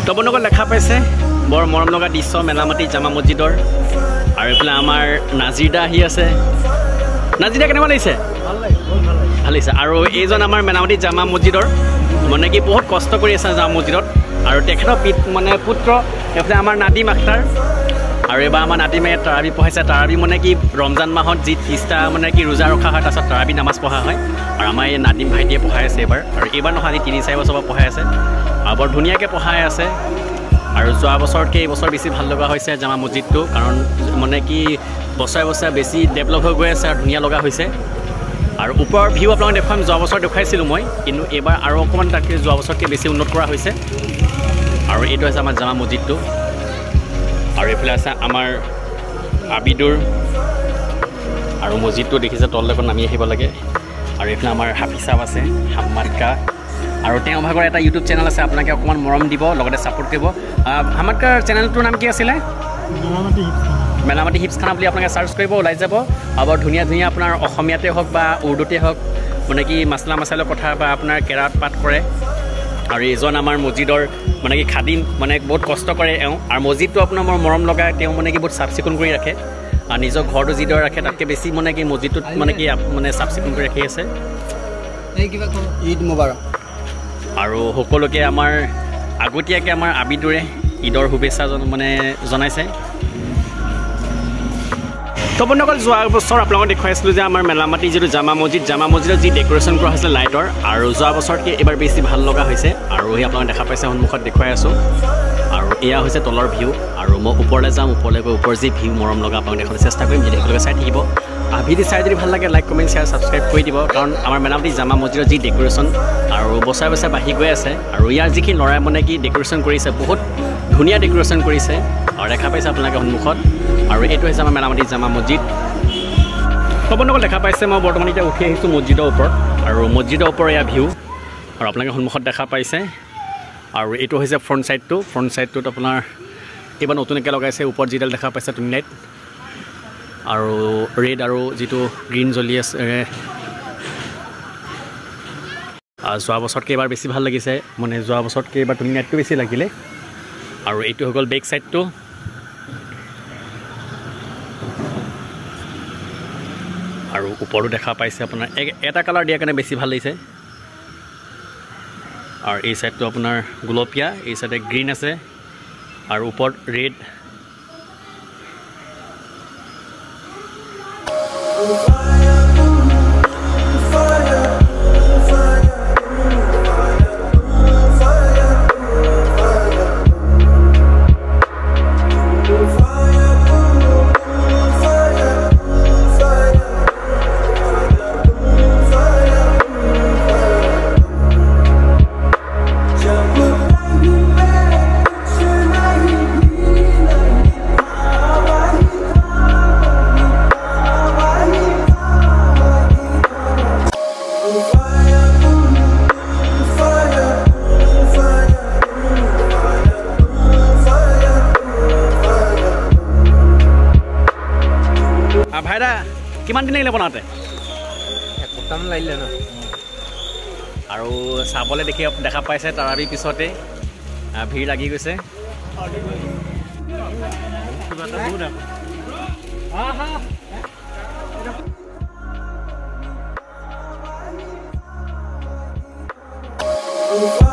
তো বন্ধুসকল দেখা পাইছে বৰ মৰম লগা দৃশ্য মেলামাটি জামা মছজিদৰ আৰু এইফালে আমাৰ নাজিৰদা আহি আছে নাজিৰদা কেনেকুৱা লাগিছে ভাল লাগিছে আৰু এইজন আমাৰ মেলামাটি জামা মছজিদৰ মানে কি বহুত কষ্ট কৰি আছে জামা মছজিদত আৰু তেখেতৰ মানে পুত্ৰ এইফালে আমাৰ নাদিম আখতাৰ আৰু এবাৰ আমাৰ নাদিমে তাৰাবি পঢ়াইছে তাৰাবি মানে কি ৰমজান মাহত যি 30টা মানে কি ৰোজা ৰখা হয় তাৰপিছত তাৰাবি নামাজ পঢ়া হয় আৰু আমাৰ এই নাদিম ভাইটিয়ে পঢ়াই আছে এবাৰ আৰু এইবাৰ নহয় আজি 3-4 বছৰৰ পৰা পঢ়াই আছে আৰু বৰ ধুনীয়াকৈ পঢ়াই আছে আৰু যোৱা বছৰতকৈ এই বছৰ বেছি ভাল লগা হৈছে জামা মছজিদটো কাৰণ মানে কি বছৰে বছৰে বেছি ডেভেলপ হৈ গৈ আছে আৰু ধুনীয়া লগা হৈছে আৰু ওপৰৰ ভিউ আপোনালোকে দেখুৱাম যোৱা বছৰ দেখুৱাইছিলোঁ মই কিন্তু এইবাৰ আৰু অকণমান তাতকৈ যোৱা বছৰতকৈ বেছি উন্নত কৰা হৈছে আৰু এইটো হৈছে আমাৰ জামা মছজিদটো আৰু এইফালে আছে আমাৰ আবিদুৰ আৰু মছজিদটো দেখিছে তললৈকে নামি আহিব লাগে আৰু এইফালে আমাৰ হাফিজ চাহাব আছে হাম্মাদ কা আৰু তেওঁ ভাগৰ এটা ইউটিউব চেনেল আছে আপোনালোকে অকণমান মৰম দিব লগতে ছাপোৰ্ট কৰিব হাম্মাদ কাৰ চেনেলটোৰ নাম কি আছিলে মেলামাটি হিপছ খানা বুলি আপোনালোকে চাৰ্চ কৰিব ওলাই যাব আৰু বৰ ধুনীয়া ধুনীয়া আপোনাৰ অসমীয়াতে হওক বা উৰ্দুতে হওক মানে কি মাছলা মাছালৰ কথা বা আপোনাৰ কেৰাত পাঠ কৰে আৰু এইজন আমাৰ মছজিদৰ মানে কি খাদিম মানে বহুত কষ্ট কৰে এওঁ আৰু মছজিদটো আপোনাৰ মোৰ মৰম লগাই তেওঁ মানে কি বহুত চাফ চিকুণ কৰি ৰাখে আৰু নিজৰ ঘৰটো যিদৰে ৰাখে তাতকৈ বেছি মানে কি মছজিদটোত মানে কি মানে চাফ চিকুণ কৰি ৰাখি আছে ঈদ মুবাৰক আৰু সকলোকে আমাৰ আগতীয়াকৈ আমাৰ আবিদুৰে ঈদৰ শুভেচ্ছা মানে জনাইছে তো বন্ধুসকল যোৱা বছৰ আপোনালোকক দেখুৱাইছিলোঁ যে আমাৰ মেলামাটি যিটো জামা মছজিদত যি ডেক'ৰেশ্যন কৰা হৈছিলে লাইটৰ আৰু যোৱা বছৰতকৈ এইবাৰ বেছি ভাল লগা হৈছে আৰু সেই আপোনালোকে দেখা পাইছে সন্মুখত দেখুৱাই আছোঁ আৰু এয়া হৈছে তলৰ ভিউ আৰু মই ওপৰলৈ যাম ওপৰলৈ গৈ ওপৰ যি ভিউ মৰম লগা আপোনালোকে দেখাবলৈ চেষ্টা কৰিম যদি একেলগে চাই থাকিব ভিডিঅ' চাই যদি ভাল লাগে লাইক কমেণ্ট শ্বেয়াৰ ছাবস্ক্ৰাইব কৰি দিব কাৰণ আমাৰ মেলামাটি জামা মছজিদৰ যি ডেক'ৰেশ্যন আৰু বছৰে বছৰে বাঢ়ি গৈ আছে আৰু ইয়াৰ যিখিনি ল'ৰাই মানে কি ডেক'ৰেশ্যন কৰিছে বহুত ধুনীয়া ডেক'ৰেশ্যন কৰিছে আৰু দেখা পাইছে আপোনালোকে সন্মুখত আৰু এইটো হৈছে আমাৰ মেলামাটি জামা মছজিদ বন্ধুসকল দেখা পাইছে মই বৰ্তমান এতিয়া উঠি আহিছোঁ মছজিদৰ ওপৰত আৰু মছজিদৰ ওপৰৰ এয়া ভিউ আৰু আপোনালোকে সন্মুখত দেখা পাইছে আৰু এইটো হৈছে ফ্ৰণ্ট ছাইডটোত আপোনাৰ এইবাৰ নতুনকৈ লগাইছে ওপৰত যিডাল দেখা পাইছে টুনি লাইট আৰু ৰেড আৰু যিটো গ্ৰীণ জ্বলি আছে যোৱা বছৰতকৈ এইবাৰ বেছি ভাল লাগিছে মানে যোৱা বছৰতকৈ এইবাৰ টুনি লাইটটো বেছি লাগিলে আৰু এইটো হৈ গ'ল বেক ছাইডটো আৰু ওপৰতো দেখা পাইছে আপোনাৰ এটা কালাৰ দিয়াৰ কাৰণে বেছি ভাল লাগিছে আৰু এই ছাইডটো আপোনাৰ গোলপীয়া এই ছাইডে গ্ৰীণ আছে আৰু ওপৰত ৰেড ভাইদা কিমান দিন লাগিলে বনাওঁতে এসপ্তাহমান লাগিলে ন আৰু চাবলৈ দেখা পাইছে তাৰাবি পিছতে ভিৰ লাগি গৈছে বহুত